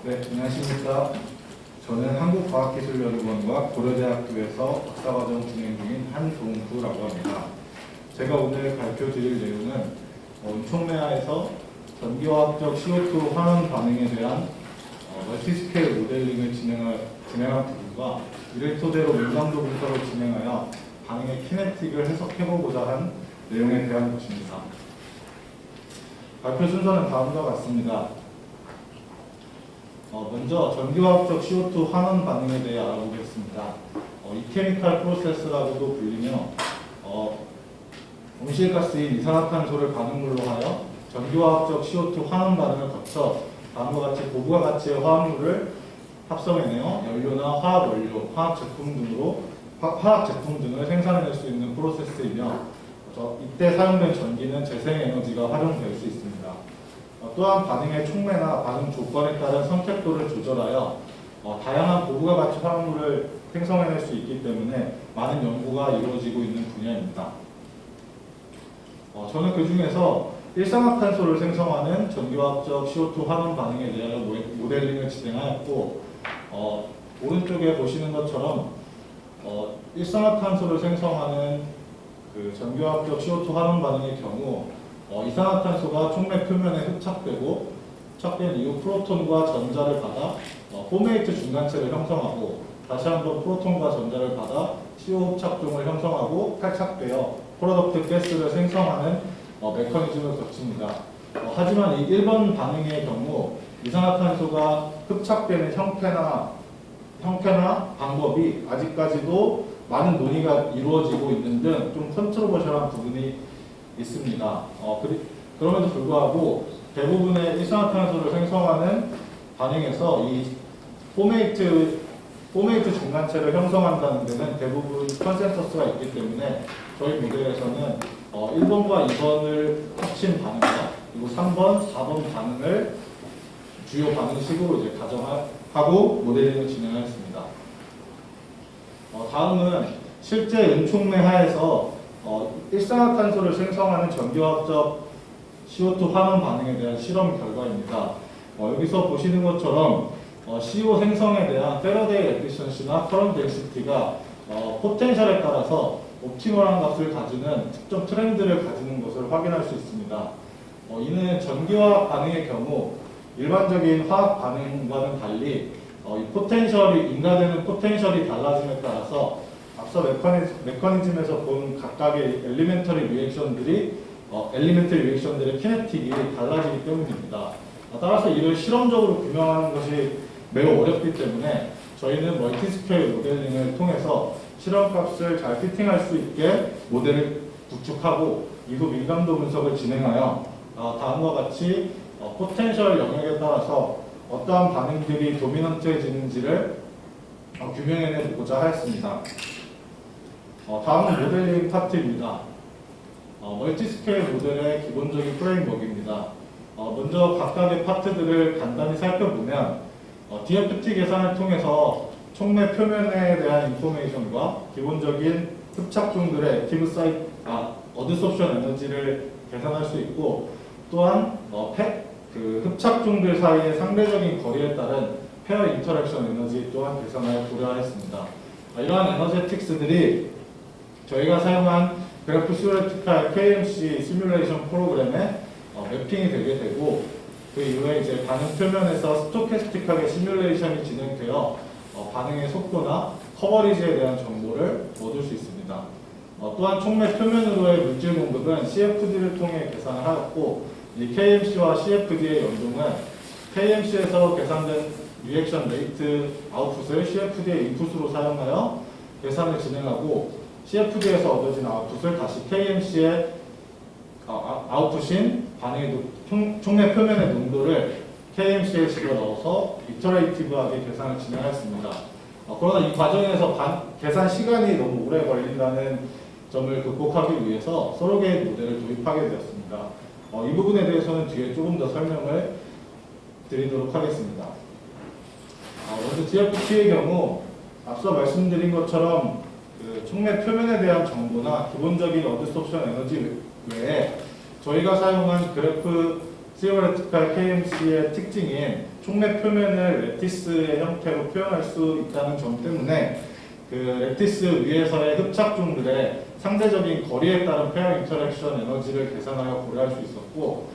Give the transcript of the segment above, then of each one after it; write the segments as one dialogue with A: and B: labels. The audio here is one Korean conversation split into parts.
A: 네, 안녕하십니까. 저는 한국과학기술연구원과 고려대학교에서 박사과정 진행 중인 한동구라고 합니다. 제가 오늘 발표 드릴 내용은 은총매화에서 전기화학적 CO2 환원 반응에 대한 멀티스케일 모델링을 진행한 부분과 이를 토대로 밀감도 분석을 진행하여 반응의 키네틱을 해석해보고자 한 내용에 대한 것입니다. 발표 순서는 다음과 같습니다. 먼저 전기화학적 CO2 환원 반응에 대해 알아보겠습니다. 이케미칼 프로세스라고도 불리며 온실가스인 이산화탄소를 반응물로 하여 전기화학적 CO2 환원 반응을 거쳐 다음과 같이 고부가 가치의 화합물을 합성해내어 연료나 화학원료, 화학제품 등을 생산해낼 수 있는 프로세스이며 이때 사용된 전기는 재생에너지가 활용될 수 있습니다. 또한 반응의 촉매나 반응 조건에 따른 선택도를 조절하여 다양한 고부가 가치 화합물을 생성해낼 수 있기 때문에 많은 연구가 이루어지고 있는 분야입니다. 저는 그 중에서 일산화탄소를 생성하는 전기화학적 CO2 환원 반응에 대하여 모델링을 진행하였고, 오른쪽에 보시는 것처럼 일산화탄소를 생성하는 그 전기화학적 CO2 환원 반응의 경우 이산화탄소가 촉매 표면에 흡착되고 흡착된 이후 프로톤과 전자를 받아 포메이트 중간체를 형성하고 다시 한번 프로톤과 전자를 받아 CO 흡착종을 형성하고 탈착되어 프로덕트 가스를 생성하는 메커니즘을 거칩니다. 하지만 이 1번 반응의 경우 이산화탄소가 흡착되는 형태나 방법이 아직까지도 많은 논의가 이루어지고 있는 등 좀 컨트로버셜한 부분이 있습니다. 그럼에도 불구하고 대부분의 일산화탄소를 생성하는 반응에서 이 포메이트 중간체를 형성한다는 데는 대부분 컨센서스가 있기 때문에 저희 모델에서는 1번과 2번을 합친 반응과 그리고 3번, 4번 반응을 주요 반응식으로 이제 가정하고 모델링을 진행하였습니다. 다음은 실제 은총매 하에서 일산화탄소를 생성하는 전기화학적 CO2 환원 반응에 대한 실험 결과입니다. 여기서 보시는 것처럼 CO 생성에 대한 페러데이 에피션시나 커런트 덴시티가 포텐셜에 따라서 옵티멀한 값을 가지는 특정 트렌드를 가지는 것을 확인할 수 있습니다. 이는 전기화학 반응의 경우 일반적인 화학 반응과는 달리 이 포텐셜이 인가되는 포텐셜이 달라짐에 따라서 앞서 메커니즘에서 본 각각의 엘리멘터리 리액션들의 키네틱이 달라지기 때문입니다. 따라서 이를 실험적으로 규명하는 것이 매우 어렵기 때문에 저희는 멀티스케일 모델링을 통해서 실험값을 잘 피팅할 수 있게 모델을 구축하고 이후 밀감도 분석을 진행하여 다음과 같이 포텐셜 영역에 따라서 어떠한 반응들이 도미넌트해지는지를 규명해내고자 하였습니다. 다음은 모델링 파트입니다. 멀티스케일 모델의 기본적인 프레임워크입니다. 먼저 각각의 파트들을 간단히 살펴보면 DFT 계산을 통해서 촉매 표면에 대한 인포메이션과 기본적인 흡착종들의 액티브 사이트, 어드소션 에너지를 계산할 수 있고, 또한 흡착종들 사이의 상대적인 거리에 따른 페어 인터랙션 에너지 또한 계산하여 고려하였습니다. 이러한 에너제틱스들이 저희가 사용한 그래프 시뮬레티컬 KMC 시뮬레이션 프로그램에 매핑이 되게 되고, 그 이후에 이제 반응 표면에서 스토캐스틱하게 시뮬레이션이 진행되어 반응의 속도나 커버리지에 대한 정보를 얻을 수 있습니다. 또한 촉매 표면으로의 물질 공급은 CFD를 통해 계산을 하였고, 이 KMC와 CFD의 연동은 KMC에서 계산된 리액션 레이트 아웃풋을 CFD의 인풋으로 사용하여 계산을 진행하고, CFD에서 얻어진 아웃풋을 다시 KMC의 아웃풋인 촉매 표면의 농도를 KMC에 집어넣어서 이터레이티브하게 계산을 진행하였습니다. 그러나 이 과정에서 계산 시간이 너무 오래 걸린다는 점을 극복하기 위해서 서로게이트 모델을 도입하게 되었습니다. 이 부분에 대해서는 뒤에 조금 더 설명을 드리도록 하겠습니다. 먼저 DFT의 경우 앞서 말씀드린 것처럼 그 촉매 표면에 대한 정보나 기본적인 어드소션 에너지 외에 저희가 사용한 그래프 Theoretical KMC의 특징인 촉매 표면을 레티스의 형태로 표현할 수 있다는 점 때문에 그 레티스 위에서의 흡착종들의 상대적인 거리에 따른 페어 인터랙션 에너지를 계산하여 고려할 수 있었고,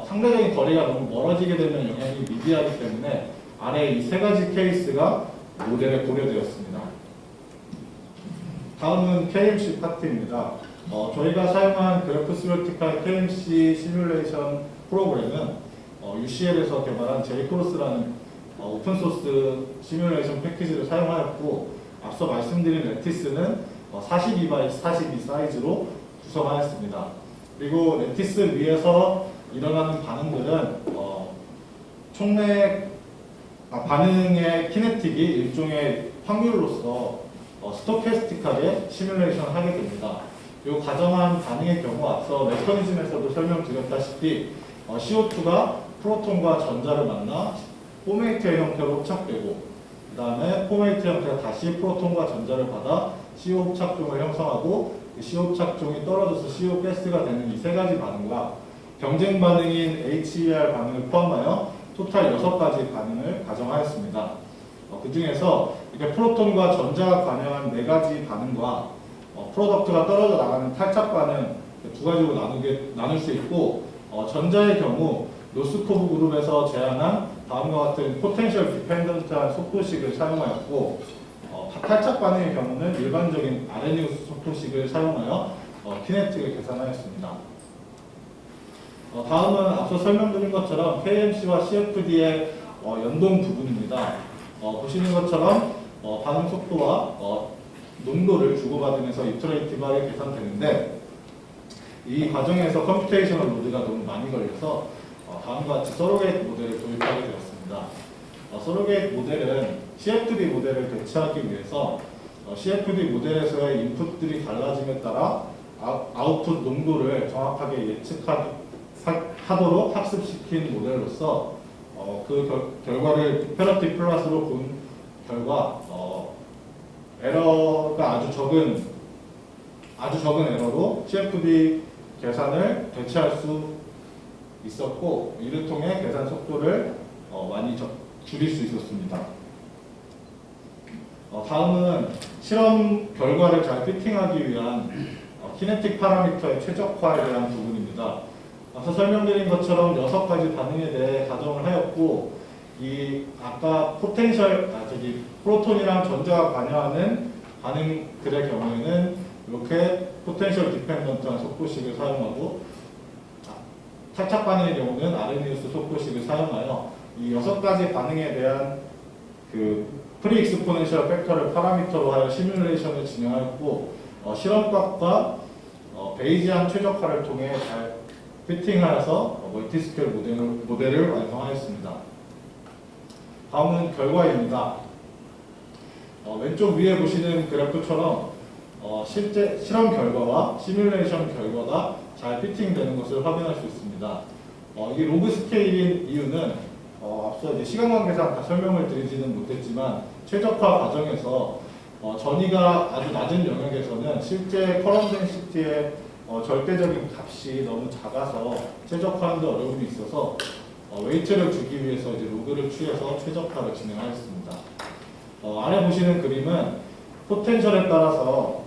A: 상대적인 거리가 너무 멀어지게 되면 영향이 미비하기 때문에 아래 이 세 가지 케이스가 모델에 고려되었습니다. 다음은 KMC 파트입니다. 저희가 사용한 그래프 스로티칼 KMC 시뮬레이션 프로그램은 UCL에서 개발한 제이크로스라는 오픈소스 시뮬레이션 패키지를 사용하였고, 앞서 말씀드린 레티스는 42x42 사이즈로 구성하였습니다. 그리고 레티스 위에서 일어나는 반응들은 촉매 반응의 키네틱이 일종의 확률로서 스토캐스틱하게 시뮬레이션 하게 됩니다. 이 가정한 반응의 경우 앞서 메커니즘에서도 설명드렸다시피 CO2가 프로톤과 전자를 만나 포메이트의 형태로 흡착되고, 그 다음에 포메이트 형태가 다시 프로톤과 전자를 받아 CO 흡착종을 형성하고, CO 흡착종이 떨어져서 CO 가스가 되는 이 세 가지 반응과 경쟁 반응인 HER 반응을 포함하여 토탈 6가지 반응을 가정하였습니다. 그 중에서 이렇게 프로톤과 전자가 관여한 4가지 반응과 프로덕트가 떨어져 나가는 탈착 반응 두 가지로 나눌 수 있고, 전자의 경우 로스코브 그룹에서 제안한 다음과 같은 포텐셜 디펜던트한 속도식을 사용하였고, 탈착 반응의 경우는 일반적인 아레니우스 속도식을 사용하여 키네틱을 계산하였습니다. 다음은 앞서 설명드린 것처럼 KMC와 CFD의 연동 부분입니다. 보시는 것처럼 반응 속도와 농도를 주고받으면서 이터레이티브하게 계산되는데, 이 과정에서 컴퓨테이셔널 로드가 너무 많이 걸려서 다음과 같이 서로게이트 모델을 도입하게 되었습니다. 서로게이트 모델은 CFD 모델을 대체하기 위해서 CFD 모델에서의 인풋들이 달라짐에 따라 아웃풋 농도를 정확하게 예측하도록 학습시킨 모델로서 그 결과를 디페러티브 플러스로 본 결과 에러가 아주 적은 에러로 CFD 계산을 대체할 수 있었고, 이를 통해 계산 속도를 많이 줄일 수 있었습니다. 다음은 실험 결과를 잘 피팅하기 위한 키네틱 파라미터의 최적화에 대한 부분입니다. 앞서 설명드린 것처럼 6가지 반응에 대해 가정을 하였고, 이 아까 프로톤이랑 전자가 관여하는 반응들의 경우에는 이렇게 포텐셜 디펜던트한 속도식을 사용하고, 탈착 반응의 경우는 아레니우스 속도식을 사용하여 이 6가지 반응에 대한 그 프리 익스포넨셜 팩터를 파라미터로 하여 시뮬레이션을 진행하였고, 실험값과 베이지안 최적화를 통해 잘 피팅하여서 멀티스케일 모델을 완성하였습니다. 다음은 결과입니다. 왼쪽 위에 보시는 그래프처럼 실제 실험 결과와 시뮬레이션 결과가 잘 피팅되는 것을 확인할 수 있습니다. 이게 로그 스케일인 이유는 앞서 이제 시간 관계상 다 설명을 드리지는 못했지만, 최적화 과정에서 전위가 아주 낮은 영역에서는 실제 커럼 덴시티의 절대적인 값이 너무 작아서 최적화하는 데 어려움이 있어서 웨이트를 주기 위해서 이제 로그를 취해서 최적화를 진행하였습니다. 아래 보시는 그림은 포텐셜에 따라서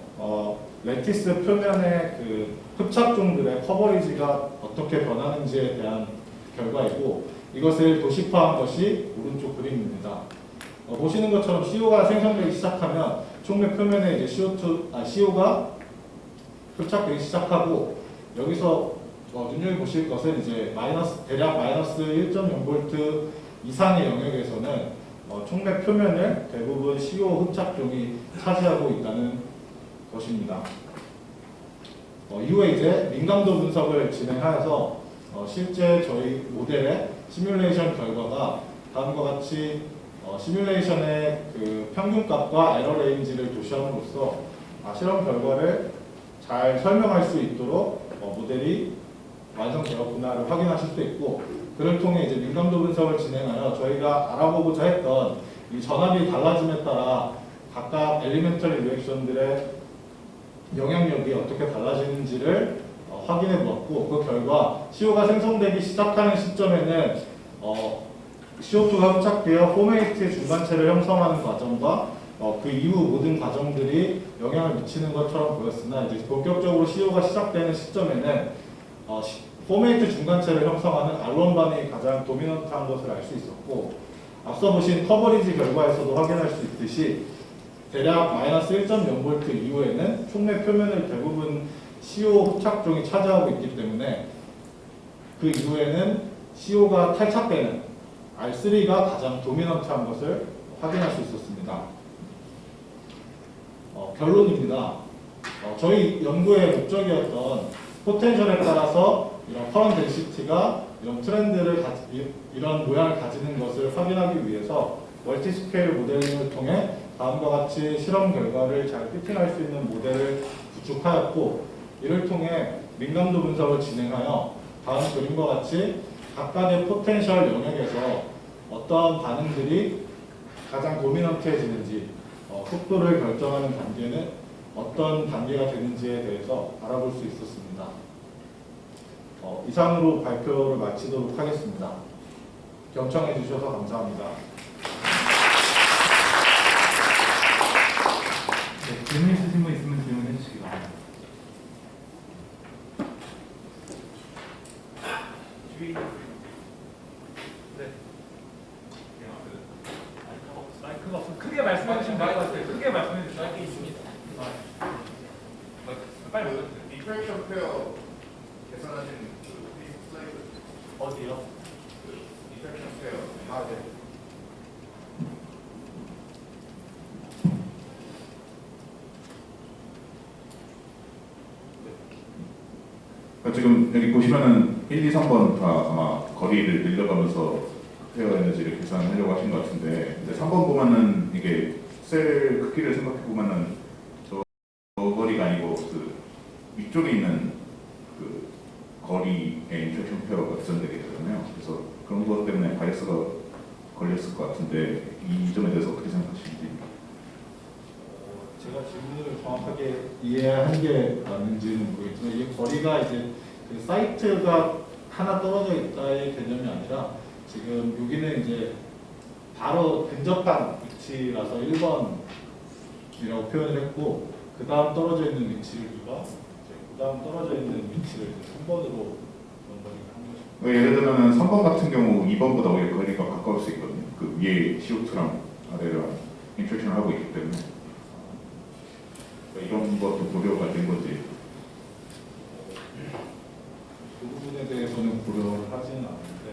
A: 레티스 표면의 그 흡착종들의 커버리지가 어떻게 변하는지에 대한 결과이고, 이것을 도식화한 것이 오른쪽 그림입니다. 보시는 것처럼 CO가 생성되기 시작하면 촉매 표면에 이제 CO가 흡착되기 시작하고, 여기서 눈여겨보실 것은 이제 대략 마이너스 1.0V 이상의 영역에서는 촉매 표면을 대부분 CO 흡착종이 차지하고 있다는 것입니다. 이후에 이제 민감도 분석을 진행하여서 실제 저희 모델의 시뮬레이션 결과가 다음과 같이 시뮬레이션의 그 평균값과 에러 레인지를 도시함으로써 실험 결과를 잘 설명할 수 있도록 모델이 완성되었구나를 확인하실 수 있고, 그를 통해 이제 민감도 분석을 진행하여 저희가 알아보고자 했던 이 전압이 달라짐에 따라 각각 엘리멘털리 리액션들의 영향력이 어떻게 달라지는지를 확인해 보았고, 그 결과 CO가 생성되기 시작하는 시점에는 CO2가 흡착되어 포메이트의 중간체를 형성하는 과정과 그 이후 모든 과정들이 영향을 미치는 것처럼 보였으나, 이제 본격적으로 CO가 시작되는 시점에는 포메이트 중간체를 형성하는 알론반이 가장 도미넌트한 것을 알 수 있었고, 앞서 보신 커버리지 결과에서도 확인할 수 있듯이 대략 마이너스 1.0V 이후에는 촉매 표면을 대부분 CO 흡착종이 차지하고 있기 때문에 그 이후에는 CO가 탈착되는 R3가 가장 도미넌트한 것을 확인할 수 있었습니다. 결론입니다. 저희 연구의 목적이었던 포텐셜에 따라서 이런 커런 덴시티가 이런 트렌드를 이런 모양을 가지는 것을 확인하기 위해서 멀티 스케일 모델링을 통해 다음과 같이 실험 결과를 잘 피팅할 수 있는 모델을 구축하였고, 이를 통해 민감도 분석을 진행하여 다음 그림과 같이 각각의 포텐셜 영역에서 어떠한 반응들이 가장 도미넌트해지는지, 속도를 결정하는 단계는 어떤 단계가 되는지에 대해서 알아볼 수 있었습니다. 이상으로 발표를 마치도록 하겠습니다. 경청해 주셔서 감사합니다.
B: 네, 질문 있으신 분 있으면 질문해 주시기 바랍니다.
C: 네. 마이크가 없어. 크게 말씀해 주시면 될 것 같아요. 크게 말씀해 주시면. 마이크 있습니다. 빨리 올려주세요.
D: 디프렉션 페어 계산하신 그 슬라이드
C: 어디요?
D: 디프렉션 페어 네.
E: 지금 여기 보시면은 1, 2, 3번 다 아마 거리를 늘려가면서 페어 에너지를 계산하려고 하신 것 같은데, 근데 3번 보면은 이게 셀 크기를 생각해 보면은 저 거리가 아니고 그 위쪽에 있는 그 거리의 인터랙션 페어가 개선되게 되잖아요. 그래서 그런 것 때문에 바이어스가 걸렸을 것 같은데, 이 점에 대해서 어떻게 생각하시는지.
A: 제가 질문을 정확하게 이해한 게 맞는지는 모르겠지만, 이 거리가 이제 그 사이트가 하나 떨어져 있다의 개념이 아니라, 지금 여기는 이제 바로 근접한 위치라서 1번이라고 표현을 했고, 그 다음 떨어져 있는 위치가 그 다음 떨어져 있는 위치를 이제 3번으로 넘버링을 한 것입니다.
E: 예를 들면 3번 같은 경우 2번보다 오히려 거리가 가까울 수 있거든요. 그 위에 CO2랑 아래랑 인터랙션을 하고 있기 때문에. 이런 것도 고려가 된 거지.
A: 그 부분에 대해서는 고려를 하지는 않는데,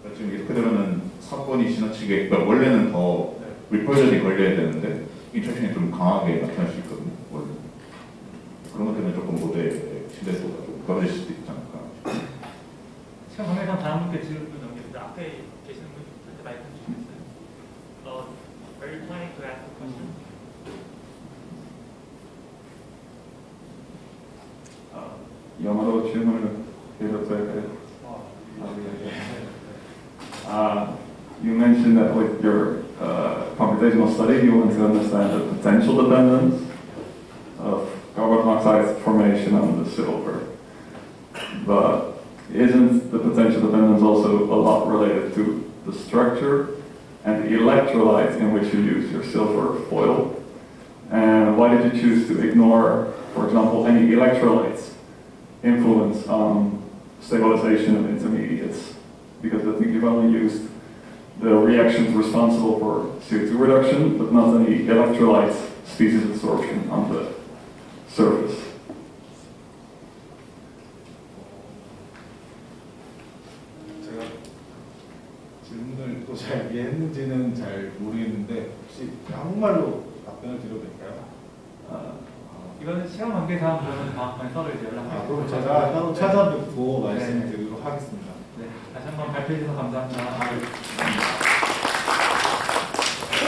E: 그러니까 지금 이렇게 되면은 3번이 지나치게, 그러니까 원래는 더 리퍼전이 걸려야 되는데 인터랙션이 좀 강하게 나타날 수 있거든요. 원래. 그런 것 때문에 조금 모델의 신뢰도가 좀 떨어질 수도 있지 않을까.
B: 시간 관계상 다음 분께 질문
C: 그 앞에 계시는 분한테 마이크 주시겠어요? Are you planning to ask a question?
F: 영어로 질문을 드려도 될까요? You mentioned that with your computational study, you want to understand the potential dependence of carbon monoxide formation on the silver. But isn't the potential dependence also a lot related to the structure and the electrolytes in which you use your silver foil? And why did you choose to ignore, for example, any electrolytes influence on stabilization of intermediates? Because I think you've only used the reactions responsible for CO2 reduction, but not any electrolyte species absorption on the surface.
A: 제가 질문을 또 잘 이해했는지는 잘 모르겠는데, 혹시 한국말로 답변을 드려도 될까요?
B: 이거는 시간 관계상 그러면 다음번에 서로 이제 연락하겠습니다.
A: 그럼 제가 따로 찾아뵙고 말씀드리도록 하겠습니다.
B: 네, 다시 한번 발표해 주셔서 감사합니다.